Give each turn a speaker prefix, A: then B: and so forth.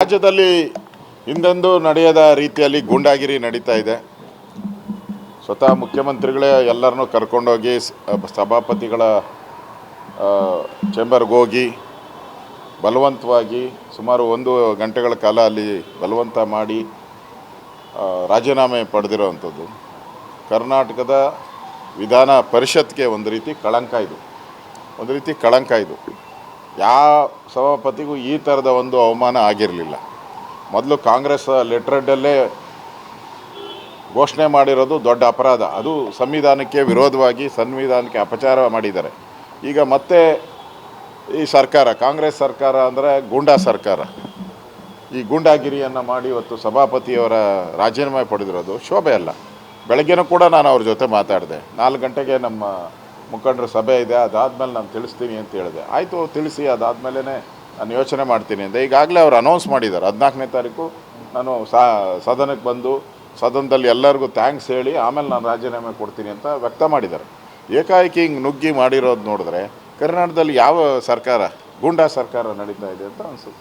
A: ರಾಜ್ಯದಲ್ಲಿ ಹಿಂದೆಂದೂ ನಡೆಯದ ರೀತಿಯಲ್ಲಿ ಗೂಂಡಾಗಿರಿ ನಡೀತಾ ಇದೆ. ಸ್ವತಃ ಮುಖ್ಯಮಂತ್ರಿಗಳೇ ಎಲ್ಲರನ್ನೂ ಕರ್ಕೊಂಡೋಗಿ ಸಭಾಪತಿಗಳ ಚೇಂಬರ್ಗೆ ಹೋಗಿ ಬಲವಂತವಾಗಿ ಸುಮಾರು 1 ಗಂಟೆಗಳ ಕಾಲ ಅಲ್ಲಿ ಬಲವಂತ ಮಾಡಿ ರಾಜೀನಾಮೆ ಪಡೆದಿರೋವಂಥದ್ದು ಕರ್ನಾಟಕದ ವಿಧಾನ ಪರಿಷತ್ಗೆ ಒಂದು ರೀತಿ ಕಳಂಕ ಇದು. ಯಾವ ಸಭಾಪತಿಗೂ ಈ ಥರದ ಒಂದು ಅವಮಾನ ಆಗಿರಲಿಲ್ಲ. ಮೊದಲು ಕಾಂಗ್ರೆಸ್ ಲೆಟ್ರಡಲ್ಲೇ ಘೋಷಣೆ ಮಾಡಿರೋದು ದೊಡ್ಡ ಅಪರಾಧ. ಅದು ಸಂವಿಧಾನಕ್ಕೆ ವಿರೋಧವಾಗಿ ಸಂವಿಧಾನಕ್ಕೆ ಅಪಚಾರ ಮಾಡಿದ್ದಾರೆ. ಈಗ ಮತ್ತೆ ಈ ಸರ್ಕಾರ, ಕಾಂಗ್ರೆಸ್ ಸರ್ಕಾರ ಅಂದರೆ ಗೂಂಡಾ ಸರ್ಕಾರ, ಈ ಗೂಂಡಾಗಿರಿಯನ್ನು ಮಾಡಿ ಇವತ್ತು ಸಭಾಪತಿಯವರ ರಾಜೀನಾಮೆ ಪಡೆದಿರೋದು ಶೋಭೆ ಅಲ್ಲ. ಬೆಳಗ್ಗೆನೂ ಕೂಡ ನಾನು ಅವ್ರ ಜೊತೆ ಮಾತಾಡಿದೆ. 4 ಗಂಟೆಗೆ ನಮ್ಮ ಮುಖಂಡರ ಸಭೆ ಇದೆ, ಅದಾದಮೇಲೆ ನಾನು ತಿಳಿಸ್ತೀನಿ ಅಂತ ಹೇಳಿದೆ. ಆಯಿತು, ತಿಳಿಸಿ, ಅದಾದಮೇಲೆ ನಾನು ಯೋಚನೆ ಮಾಡ್ತೀನಿ ಅಂತ ಈಗಾಗಲೇ ಅವ್ರು ಅನೌನ್ಸ್ ಮಾಡಿದ್ದಾರೆ. 14ನೇ ತಾರೀಕು ನಾನು ಸದನಕ್ಕೆ ಬಂದು ಸದನದಲ್ಲಿ ಎಲ್ಲರಿಗೂ ಥ್ಯಾಂಕ್ಸ್ ಹೇಳಿ ಆಮೇಲೆ ನಾನು ರಾಜೀನಾಮೆ ಕೊಡ್ತೀನಿ ಅಂತ ವ್ಯಕ್ತ ಮಾಡಿದ್ದಾರೆ. ಏಕಾಏಕಿ ಹಿಂಗೆ ನುಗ್ಗಿ ಮಾಡಿರೋದು ನೋಡಿದ್ರೆ ಕರ್ನಾಟಕದಲ್ಲಿ ಯಾವ ಸರ್ಕಾರ, ಗೂಂಡಾ ಸರ್ಕಾರ ನಡೀತಾ ಇದೆ ಅಂತ ಅನಿಸುತ್ತೆ.